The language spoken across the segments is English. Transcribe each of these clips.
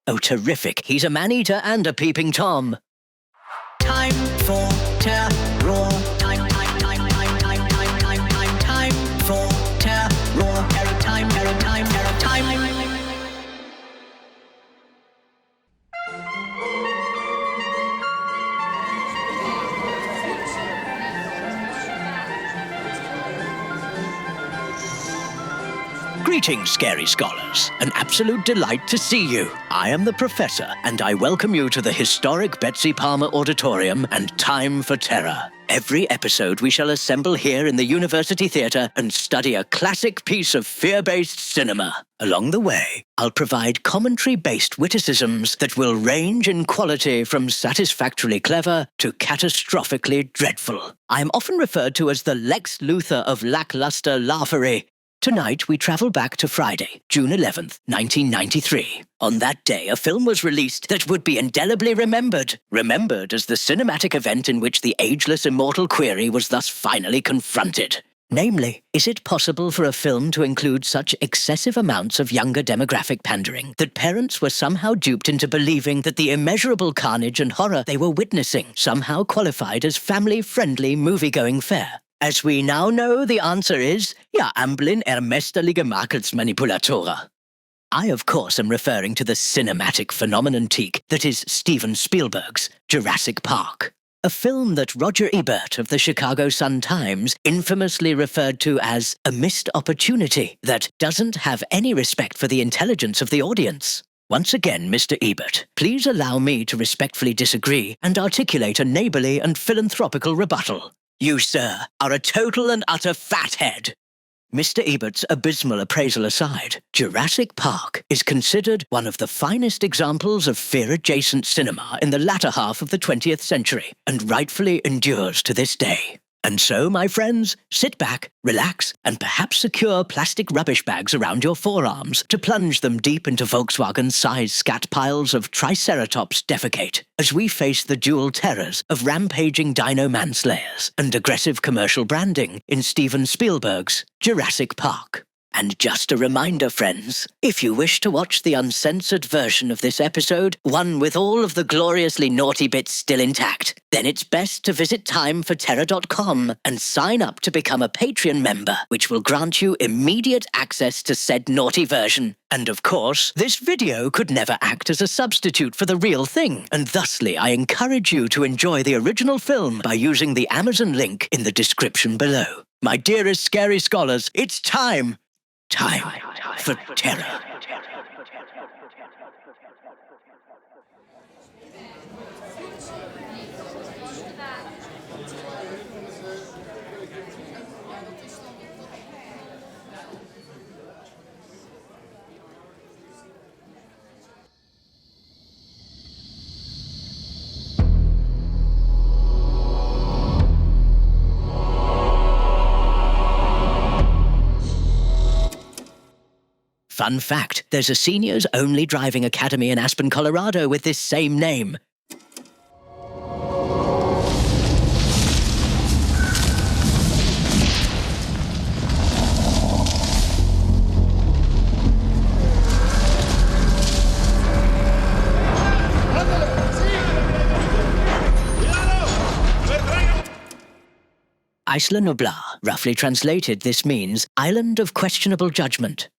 Oh, terrific. He's a man-eater and a peeping Tom. Time for terror. Time for terror. Time. Greetings, scary scholars. An absolute delight to see you. I am the Professor, and I welcome you to the historic Betsy Palmer Auditorium and Time for Terror. Every episode we shall assemble here in the University Theatre and study a classic piece of fear-based cinema. Along the way, I'll provide commentary-based witticisms that will range in quality from satisfactorily clever to catastrophically dreadful. I am often referred to as the Lex Luthor of lackluster laughery. Tonight, we travel back to Friday, June 11th, 1993. On that day, a film was released that would be indelibly remembered. Remembered as the cinematic event in which the ageless immortal query was thus finally confronted. Namely, is it possible for a film to include such excessive amounts of younger demographic pandering that parents were somehow duped into believing that the immeasurable carnage and horror they were witnessing somehow qualified as family-friendly movie-going fare? As we now know, the answer is, ja, Amblin mesterlige Markelsmanipulator. I, of course, am referring to the cinematic phenomenontique that is Steven Spielberg's Jurassic Park. A film that Roger Ebert of the Chicago Sun-Times infamously referred to as a missed opportunity that doesn't have any respect for the intelligence of the audience. Once again, Mr. Ebert, please allow me to respectfully disagree and articulate a neighbourly and philanthropical rebuttal. You, sir, are a total and utter fathead. Mr. Ebert's abysmal appraisal aside, Jurassic Park is considered one of the finest examples of fear-adjacent cinema in the latter half of the 20th century, and rightfully endures to this day. And so, my friends, sit back, relax, and perhaps secure plastic rubbish bags around your forearms to plunge them deep into Volkswagen-sized scat piles of Triceratops defecate, as we face the dual terrors of rampaging dino manslayers and aggressive commercial branding in Steven Spielberg's Jurassic Park. And just a reminder, friends, if you wish to watch the uncensored version of this episode, one with all of the gloriously naughty bits still intact, then it's best to visit timeforterror.com and sign up to become a Patreon member, which will grant you immediate access to said naughty version. And of course, this video could never act as a substitute for the real thing, and thusly I encourage you to enjoy the original film by using the Amazon link in the description below. My dearest scary scholars, it's time for terror. Fun fact, there's a seniors-only driving academy in Aspen, Colorado with this same name. Isla Nublar, roughly translated, this means Island of Questionable Judgment.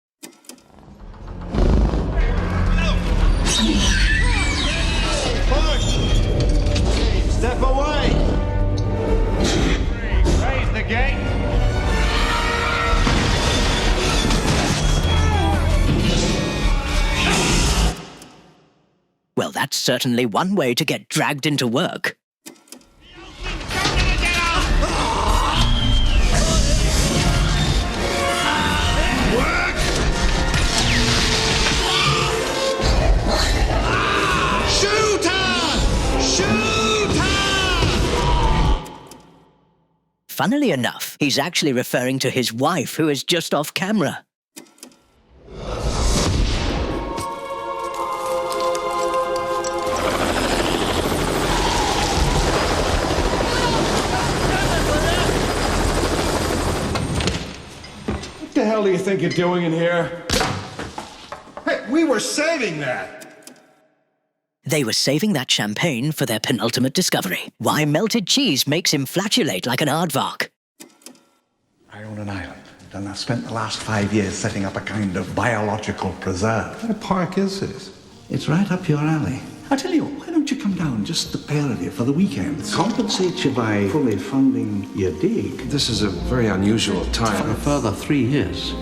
Step away! Raise the gate! Well, that's certainly one way to get dragged into work. Funnily enough, he's actually referring to his wife, who is just off camera. What the hell do you think you're doing in here? Hey, we were saving that! They were saving that champagne for their penultimate discovery. Why melted cheese makes him flatulate like an aardvark. I own an island, and I've spent the last 5 years setting up a kind of biological preserve. What park is this? It's right up your alley. I tell you, why don't you come down, just the pair of you, for the weekend? Compensate you by fully funding your dig. This is a very unusual time. For a further 3 years.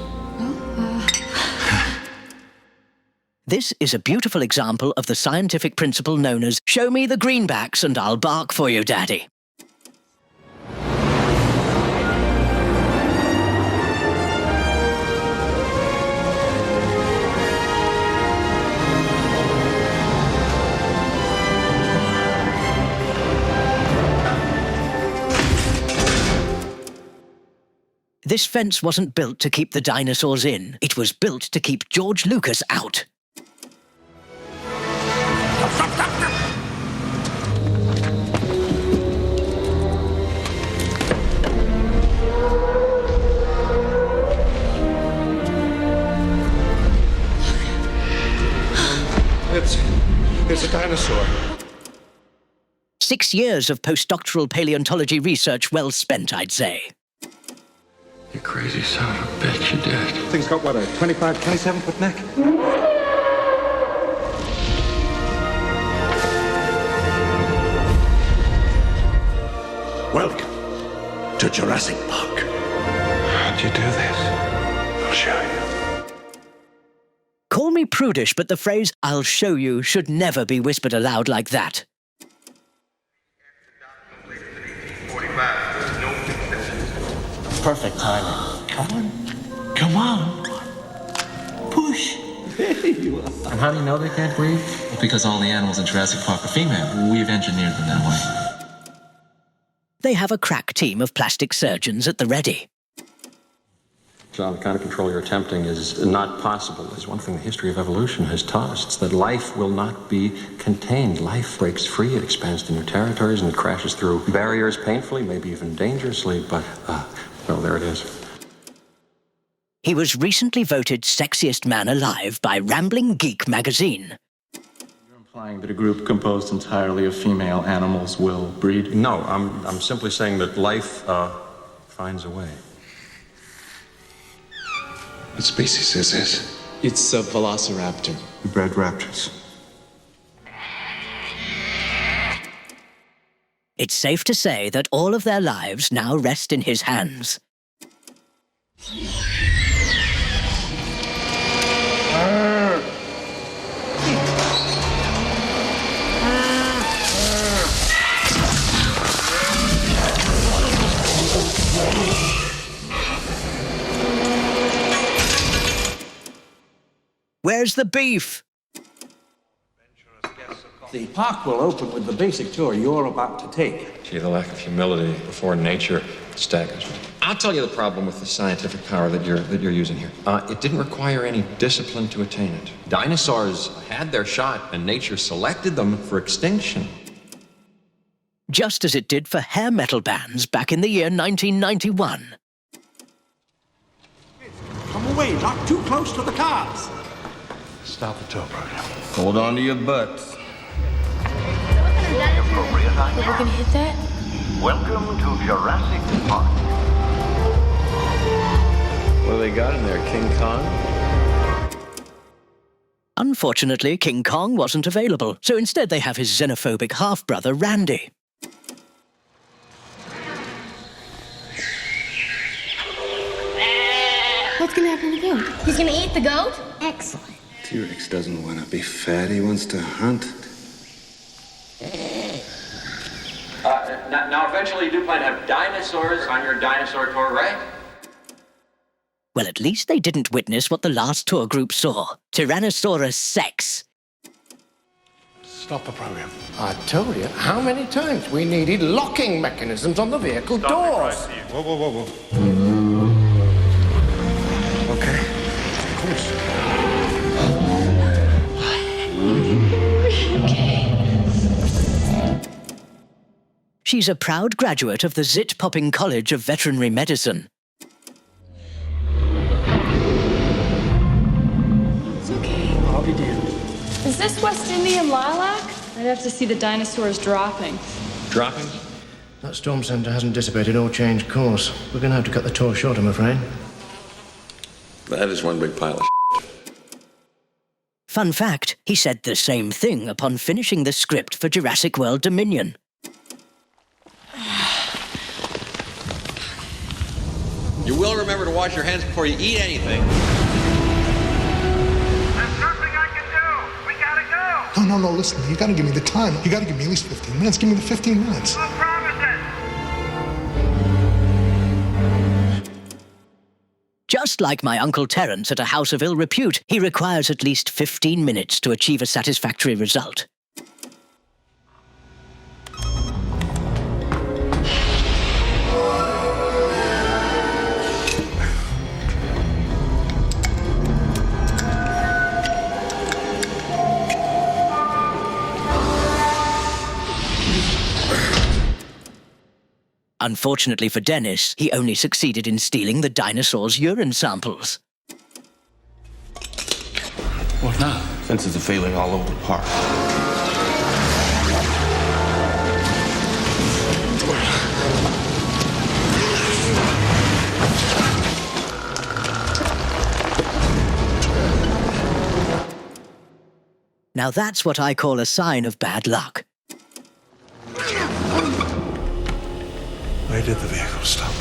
This is a beautiful example of the scientific principle known as show me the greenbacks and I'll bark for you, Daddy. This fence wasn't built to keep the dinosaurs in. It was built to keep George Lucas out. It's a dinosaur. 6 years of postdoctoral paleontology research well spent, I'd say. You crazy son of a bitch, you did. Thing's got, what, a 25, 27-foot neck? Welcome to Jurassic Park. How'd you do this? I'll show you. Call me prudish, but the phrase, I'll show you, should never be whispered aloud like that. Perfect timing. Come on. Come on. Push. There you are. And how do you know they can't breathe? Because all the animals in Jurassic Park are female. We've engineered them that way. They have a crack team of plastic surgeons at the ready. John, the kind of control you're attempting is not possible. There's one thing the history of evolution has taught us. It's that life will not be contained. Life breaks free, it expands to new territories, and it crashes through barriers painfully, maybe even dangerously, but, well, there it is. He was recently voted sexiest man alive by Rambling Geek magazine. You're implying that a group composed entirely of female animals will breed? No, I'm simply saying that life, finds a way. What species is this? It's a velociraptor. We bred raptors. It's safe to say that all of their lives now rest in his hands. Where's the beef? The park will open with the basic tour you're about to take. Gee, the lack of humility before nature staggers me. I'll tell you the problem with the scientific power that you're using here. It didn't require any discipline to attain it. Dinosaurs had their shot, and nature selected them for extinction. Just as it did for hair metal bands back in the year 1991. Come away, not too close to the cars. Stop the tour program. Hold on to your butts. We're gonna hit that? Welcome to Jurassic Park. What do they got in there, King Kong? Unfortunately, King Kong wasn't available, so instead they have his xenophobic half-brother, Randy. What's gonna happen to the goat? He's gonna eat the goat? Excellent. T-Rex doesn't want to be fat, he wants to hunt. Now, eventually you do plan to have dinosaurs on your dinosaur tour, right? Well, at least they didn't witness what the last tour group saw. Tyrannosaurus sex. Stop the program. I told you how many times we needed locking mechanisms on the vehicle doors. Whoa, whoa, whoa, whoa. Okay. Of course. She's a proud graduate of the Zit-Popping College of Veterinary Medicine. It's okay. I'll be damned. Is this West Indian lilac? I'd have to see the dinosaurs dropping. Dropping? That storm center hasn't dissipated or changed course. We're going to have to cut the tour short, I'm afraid. That is one big pile of Fun fact, he said the same thing upon finishing the script for Jurassic World Dominion. You will remember to wash your hands before you eat anything. There's nothing I can do. We gotta go. No, listen, you gotta give me the time. You gotta give me at least 15 minutes. Give me the 15 minutes. No promises. Just like my Uncle Terence at a house of ill repute, he requires at least 15 minutes to achieve a satisfactory result. Unfortunately for Dennis, he only succeeded in stealing the dinosaurs' urine samples. What now? Senses are failing all over the park. Now that's what I call a sign of bad luck. Where did the vehicle stop?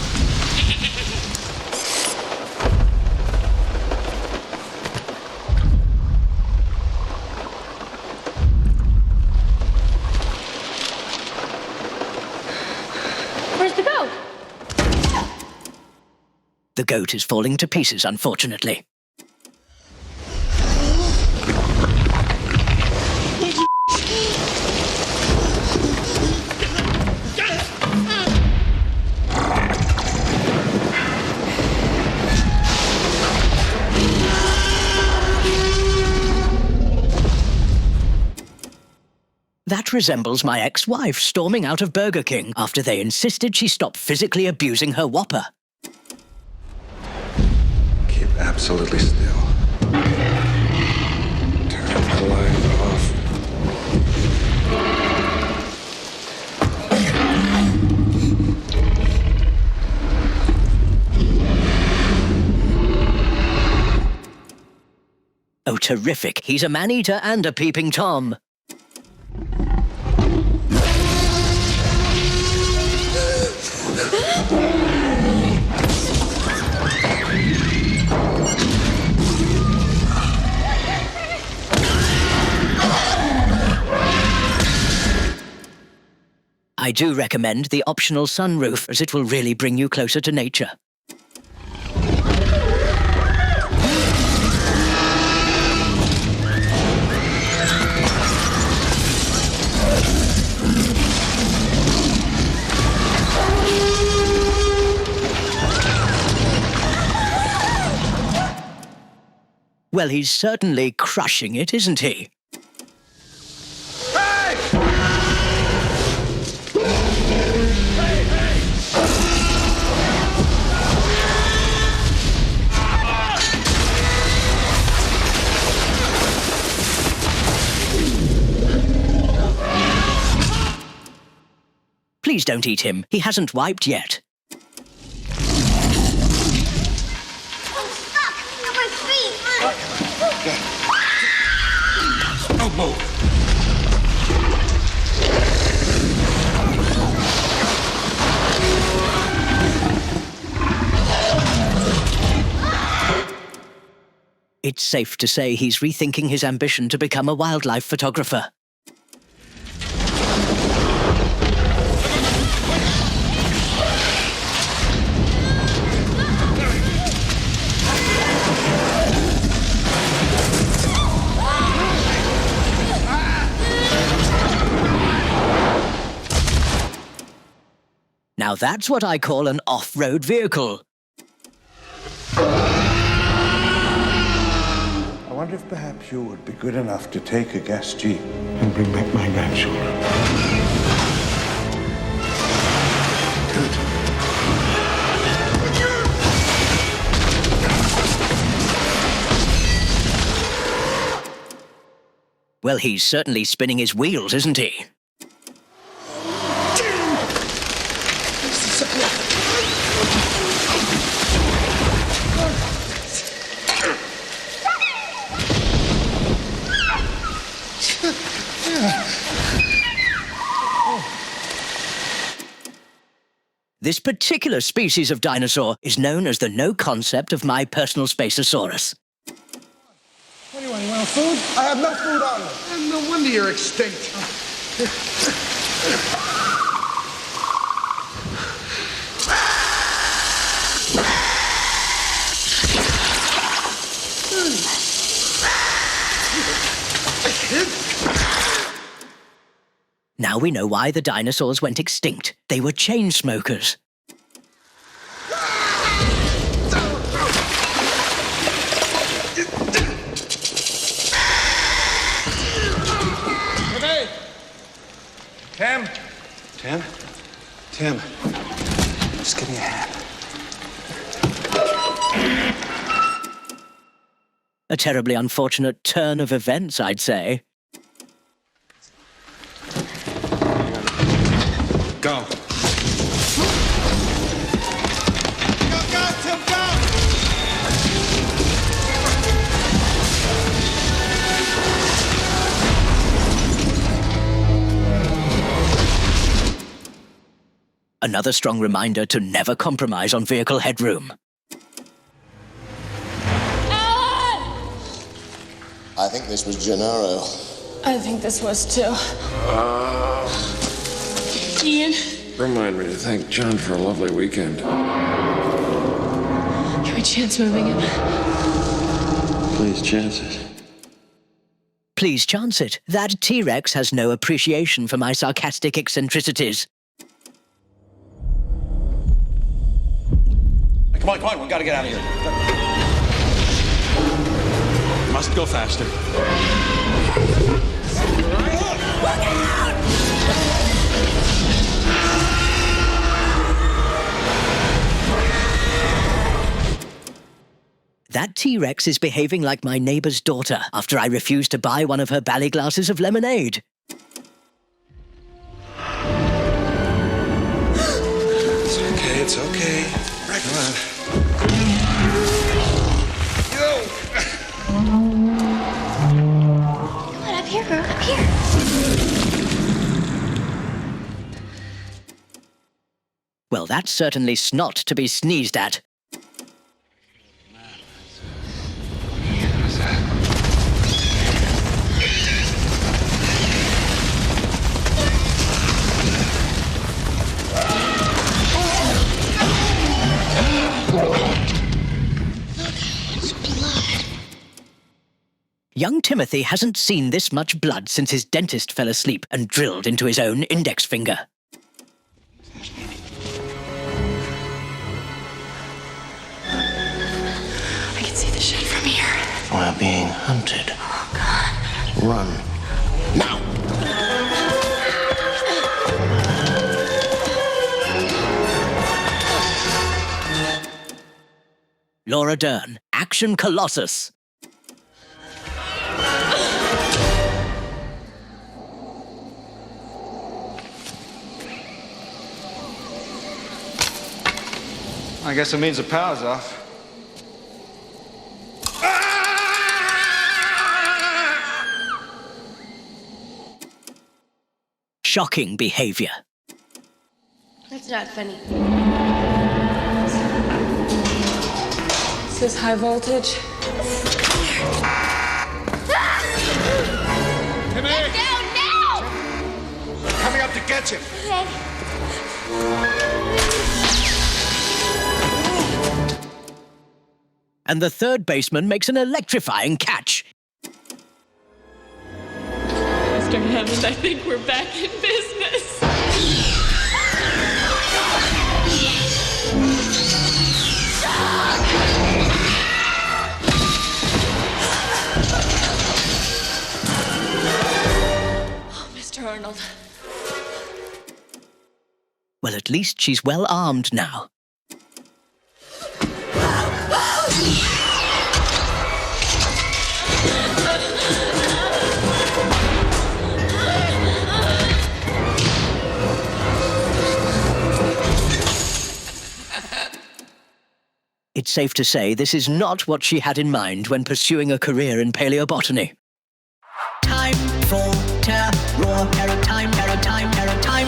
Where's the goat? The goat is falling to pieces, unfortunately. That resembles my ex-wife storming out of Burger King after they insisted she stop physically abusing her Whopper. Keep absolutely still. Turn the light off. Oh, terrific. He's a man-eater and a peeping Tom. I do recommend the optional sunroof, as it will really bring you closer to nature. Well, he's certainly crushing it, isn't he? Please don't eat him. He hasn't wiped yet. Don't move. It's safe to say he's rethinking his ambition to become a wildlife photographer. Now that's what I call an off-road vehicle. I wonder if perhaps you would be good enough to take a gas jeep and bring back my grandchildren. Well, he's certainly spinning his wheels, isn't he? This particular species of dinosaur is known as the no concept of my personal Spaceosaurus. What do you want? You want food? I have no food on me. And no wonder you're extinct. Now we know why the dinosaurs went extinct. They were chain smokers. Hey! Tim? Tim? Tim, just give me a hand. A terribly unfortunate turn of events, I'd say. Go. Go, Tim, go! Another strong reminder to never compromise on vehicle headroom. I think this was Gennaro. I think this was too. Ian? Remind me to thank John for a lovely weekend. Can we chance moving him? Please chance it. Please chance it. That T-Rex has no appreciation for my sarcastic eccentricities. Come on, we gotta get out of here. Must go faster. Look out! That T-Rex is behaving like my neighbor's daughter after I refused to buy one of her bally glasses of lemonade. It's okay. Right, come on. Come on, up here, girl, up here. Well, that's certainly snot to be sneezed at. Young Timothy hasn't seen this much blood since his dentist fell asleep and drilled into his own index finger. I can see the shed from here. We're being hunted. Oh, God. Run. Now! Laura Dern, Action Colossus. I guess it means the power's off. Shocking behavior. That's not funny. Is this high voltage? Timmy! Get down now! Coming up to get you. Okay. And the third baseman makes an electrifying catch. Mr. Hammond, I think we're back in business. Oh, Mr. Arnold. Well, at least she's well armed now. safe to say this is not what she had in mind when pursuing a career in paleobotany. Time for terror, terror time, terror time, terror time.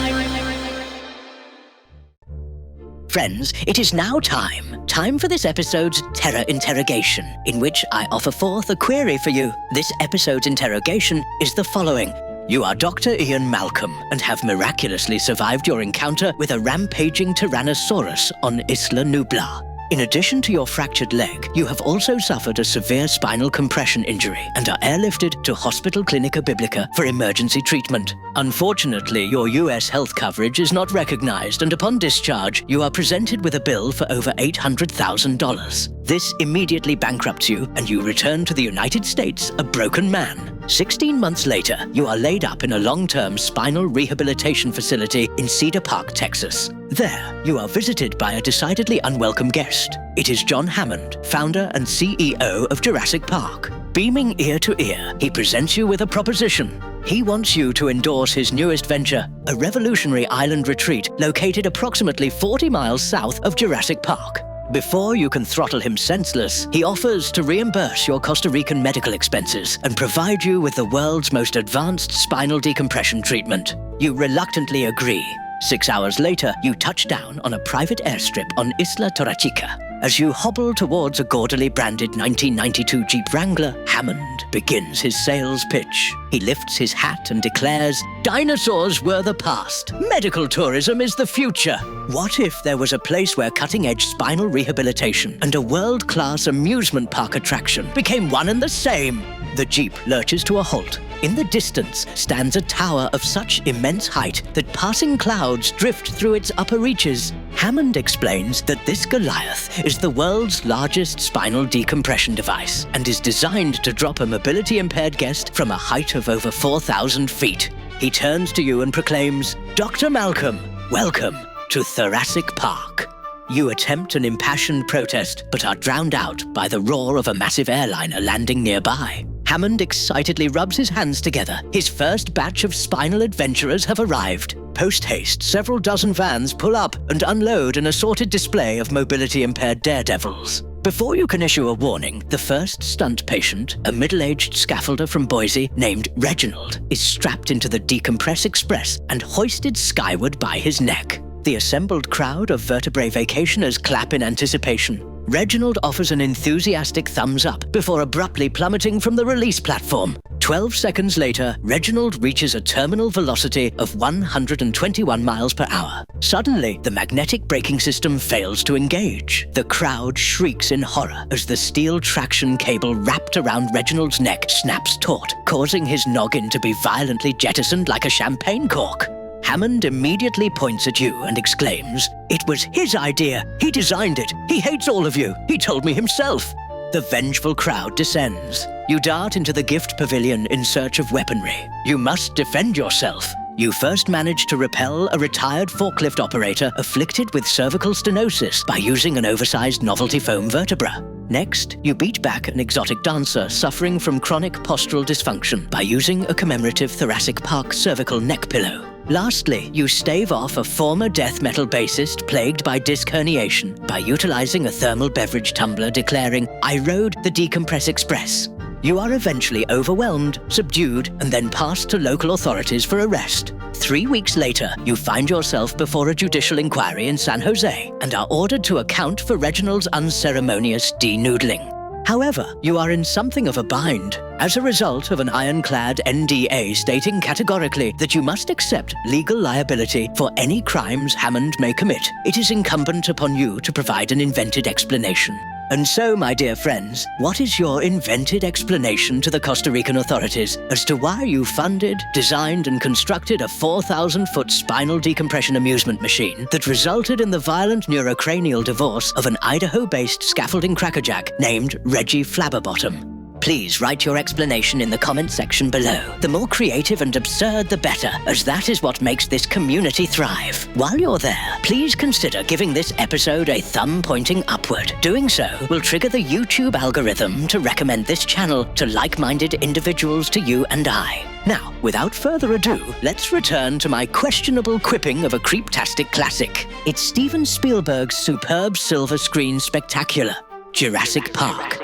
Friends, it is now time for this episode's Terror Interrogation, in which I offer forth a query for you. This episode's interrogation is the following. You are Dr. Ian Malcolm and have miraculously survived your encounter with a rampaging Tyrannosaurus on Isla Nublar. In addition to your fractured leg, you have also suffered a severe spinal compression injury and are airlifted to Hospital Clinica Biblica for emergency treatment. Unfortunately, your US health coverage is not recognized, and upon discharge, you are presented with a bill for over $800,000. This immediately bankrupts you, and you return to the United States a broken man. 16 months later, you are laid up in a long-term spinal rehabilitation facility in Cedar Park, Texas. There, you are visited by a decidedly unwelcome guest. It is John Hammond, founder and CEO of Jurassic Park. Beaming ear to ear, he presents you with a proposition. He wants you to endorse his newest venture, a revolutionary island retreat located approximately 40 miles south of Jurassic Park. Before you can throttle him senseless, he offers to reimburse your Costa Rican medical expenses and provide you with the world's most advanced spinal decompression treatment. You reluctantly agree. 6 hours later, you touch down on a private airstrip on Isla Torrachica. As you hobble towards a gaudily branded 1992 Jeep Wrangler, Hammond begins his sales pitch. He lifts his hat and declares, "Dinosaurs were the past. Medical tourism is the future. What if there was a place where cutting-edge spinal rehabilitation and a world-class amusement park attraction became one and the same?" The Jeep lurches to a halt. In the distance stands a tower of such immense height that passing clouds drift through its upper reaches. Hammond explains that this Goliath is the world's largest spinal decompression device and is designed to drop a mobility-impaired guest from a height of over 4,000 feet. He turns to you and proclaims, "Dr. Malcolm, welcome to Jurassic Park." You attempt an impassioned protest, but are drowned out by the roar of a massive airliner landing nearby. Hammond excitedly rubs his hands together. His first batch of spinal adventurers have arrived. Post-haste, several dozen vans pull up and unload an assorted display of mobility-impaired daredevils. Before you can issue a warning, the first stunt patient, a middle-aged scaffolder from Boise named Reginald, is strapped into the Decompress Express and hoisted skyward by his neck. The assembled crowd of vertebrae vacationers clap in anticipation. Reginald offers an enthusiastic thumbs up before abruptly plummeting from the release platform. 12 seconds later, Reginald reaches a terminal velocity of 121 miles per hour. Suddenly, the magnetic braking system fails to engage. The crowd shrieks in horror as the steel traction cable wrapped around Reginald's neck snaps taut, causing his noggin to be violently jettisoned like a champagne cork. Hammond immediately points at you and exclaims, "It was his idea. He designed it. He hates all of you. He told me himself." The vengeful crowd descends. You dart into the gift pavilion in search of weaponry. You must defend yourself. You first manage to repel a retired forklift operator afflicted with cervical stenosis by using an oversized novelty foam vertebra. Next, you beat back an exotic dancer suffering from chronic postural dysfunction by using a commemorative Jurassic Park cervical neck pillow. Lastly, you stave off a former death metal bassist plagued by disc herniation by utilizing a thermal beverage tumbler declaring, "I rode the Decompress Express." You are eventually overwhelmed, subdued, and then passed to local authorities for arrest. 3 weeks later, you find yourself before a judicial inquiry in San Jose and are ordered to account for Reginald's unceremonious denoodling. However, you are in something of a bind. As a result of an ironclad NDA stating categorically that you must accept legal liability for any crimes Hammond may commit, it is incumbent upon you to provide an invented explanation. And so, my dear friends, what is your invented explanation to the Costa Rican authorities as to why you funded, designed, and constructed a 4,000-foot spinal decompression amusement machine that resulted in the violent neurocranial divorce of an Idaho-based scaffolding crackerjack named Reggie Flabberbottom? Please write your explanation in the comment section below. The more creative and absurd, the better, as that is what makes this community thrive. While you're there, please consider giving this episode a thumb pointing upward. Doing so will trigger the YouTube algorithm to recommend this channel to like-minded individuals to you and I. Now, without further ado, let's return to my questionable quipping of a creeptastic classic. It's Steven Spielberg's superb silver screen spectacular. Jurassic Park.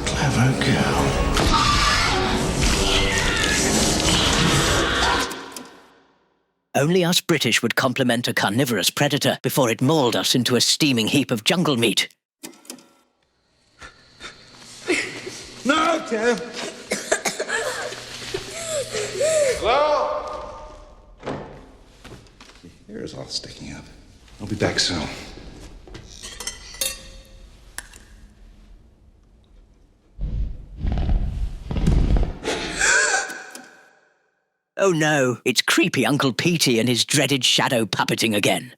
Clever girl. Only us British would compliment a carnivorous predator before it mauled us into a steaming heap of jungle meat. No, Tim. Hello? Your hair is all sticking up. I'll be back soon. Oh no, it's creepy Uncle Petey and his dreaded shadow puppeting again.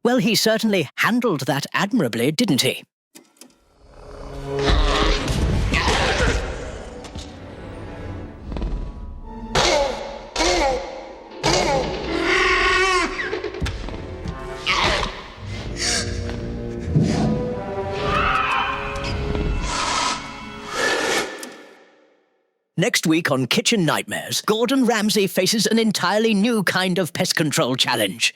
Well, he certainly handled that admirably, didn't he? Next week on Kitchen Nightmares, Gordon Ramsay faces an entirely new kind of pest control challenge.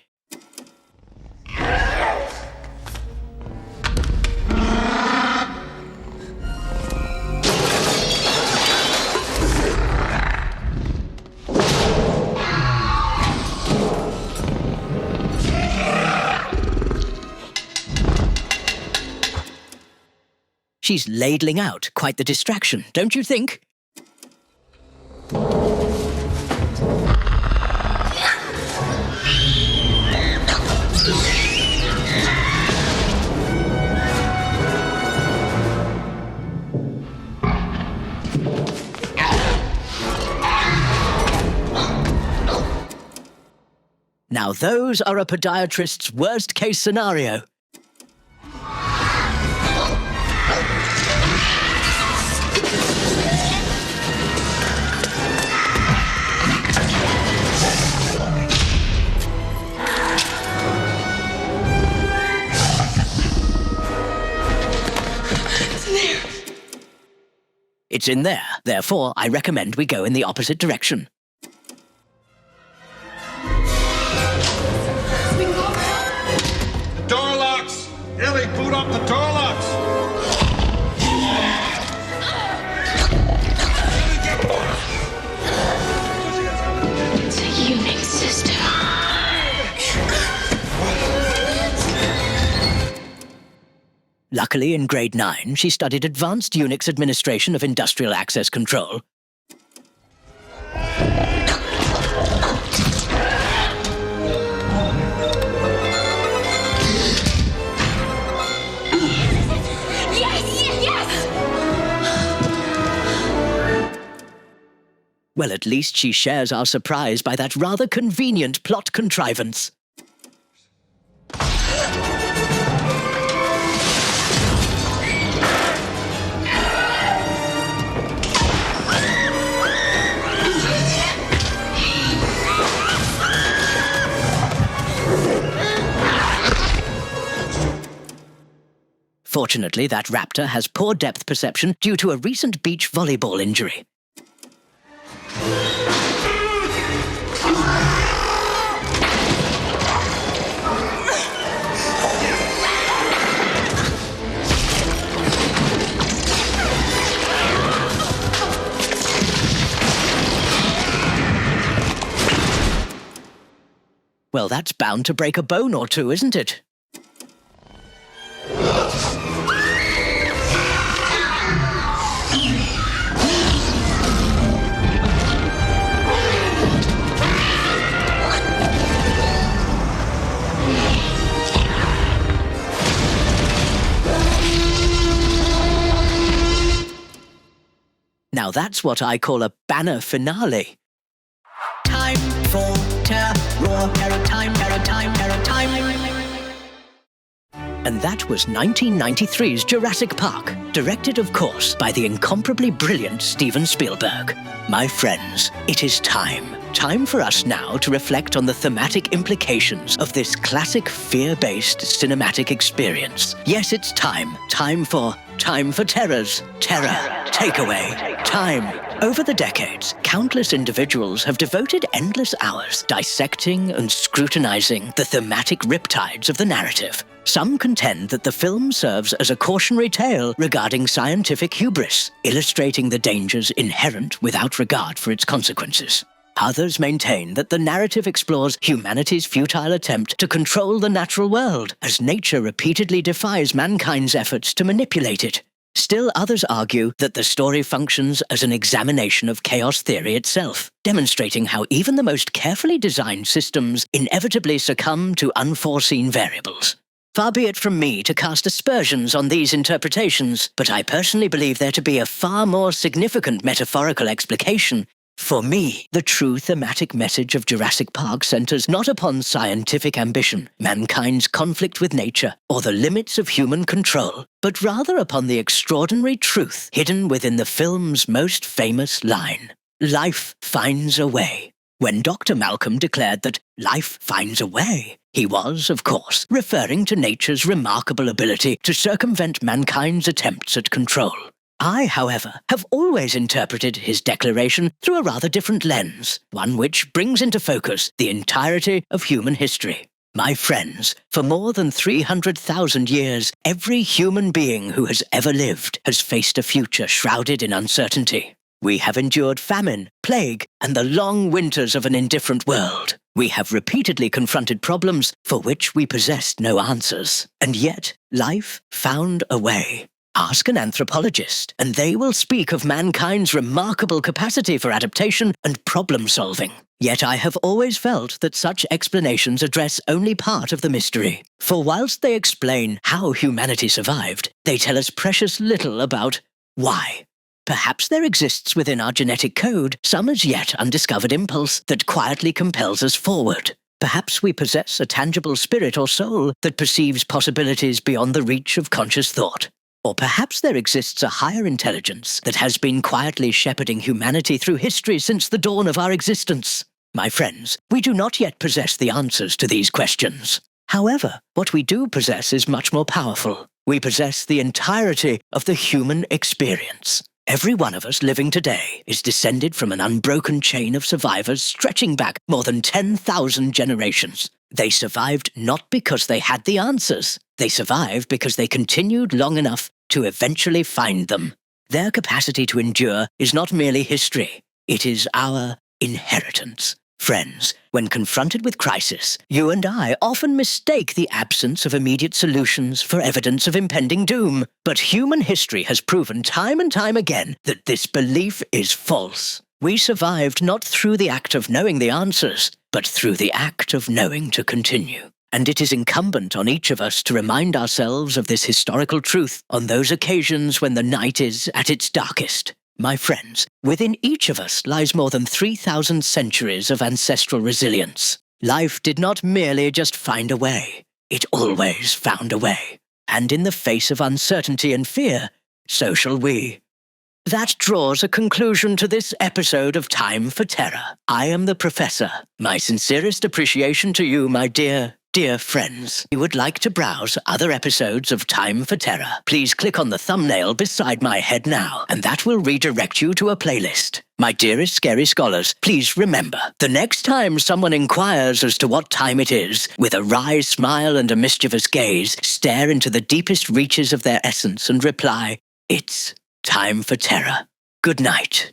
She's ladling out quite the distraction, don't you think? Now those are a podiatrist's worst-case scenario. It's in there. Therefore, I recommend we go in the opposite direction. Door locks! Ellie, boot up the door locks! It's a Unix system. Luckily, in grade 9, she studied Advanced Unix Administration of Industrial Access Control. Well, at least she shares our surprise by that rather convenient plot contrivance. Fortunately, that raptor has poor depth perception due to a recent beach volleyball injury. Well, that's bound to break a bone or two, isn't it? Now that's what I call a banner finale. Time And that was 1993's Jurassic Park, directed, of course, by the incomparably brilliant Steven Spielberg. My friends, it is time. Time for us now to reflect on the thematic implications of this classic fear-based cinematic experience. Yes, it's time. Time for Terror's Terror Takeaway. Time. Over the decades, countless individuals have devoted endless hours dissecting and scrutinizing the thematic riptides of the narrative. Some contend that the film serves as a cautionary tale regarding scientific hubris, illustrating the dangers inherent without regard for its consequences. Others maintain that the narrative explores humanity's futile attempt to control the natural world, as nature repeatedly defies mankind's efforts to manipulate it. Still others argue that the story functions as an examination of chaos theory itself, demonstrating how even the most carefully designed systems inevitably succumb to unforeseen variables. Far be it from me to cast aspersions on these interpretations, but I personally believe there to be a far more significant metaphorical explication. For me, the true thematic message of Jurassic Park centers not upon scientific ambition, mankind's conflict with nature, or the limits of human control, but rather upon the extraordinary truth hidden within the film's most famous line. Life finds a way. When Dr. Malcolm declared that life finds a way, he was, of course, referring to nature's remarkable ability to circumvent mankind's attempts at control. I, however, have always interpreted his declaration through a rather different lens, one which brings into focus the entirety of human history. My friends, for more than 300,000 years, every human being who has ever lived has faced a future shrouded in uncertainty. We have endured famine, plague, and the long winters of an indifferent world. We have repeatedly confronted problems for which we possessed no answers. And yet, life found a way. Ask an anthropologist, and they will speak of mankind's remarkable capacity for adaptation and problem-solving. Yet I have always felt that such explanations address only part of the mystery. For whilst they explain how humanity survived, they tell us precious little about why. Perhaps there exists within our genetic code some as yet undiscovered impulse that quietly compels us forward. Perhaps we possess a tangible spirit or soul that perceives possibilities beyond the reach of conscious thought. Or perhaps there exists a higher intelligence that has been quietly shepherding humanity through history since the dawn of our existence. My friends, we do not yet possess the answers to these questions. However, what we do possess is much more powerful. We possess the entirety of the human experience. Every one of us living today is descended from an unbroken chain of survivors stretching back more than 10,000 generations. They survived not because they had the answers. They survived because they continued long enough to eventually find them. Their capacity to endure is not merely history. It is our inheritance. Friends, when confronted with crisis, you and I often mistake the absence of immediate solutions for evidence of impending doom. But human history has proven time and time again that this belief is false. We survived not through the act of knowing the answers, but through the act of knowing to continue. And it is incumbent on each of us to remind ourselves of this historical truth on those occasions when the night is at its darkest. My friends, within each of us lies more than 3,000 centuries of ancestral resilience. Life did not merely just find a way. It always found a way. And in the face of uncertainty and fear, so shall we. That draws a conclusion to this episode of Time for Terror. I am the Professor. My sincerest appreciation to you, my dear friends. If you would like to browse other episodes of Time for Terror, please click on the thumbnail beside my head now, and that will redirect you to a playlist. My dearest scary scholars, please remember, the next time someone inquires as to what time it is, with a wry smile and a mischievous gaze, stare into the deepest reaches of their essence and reply, "It's time for terror." Good night.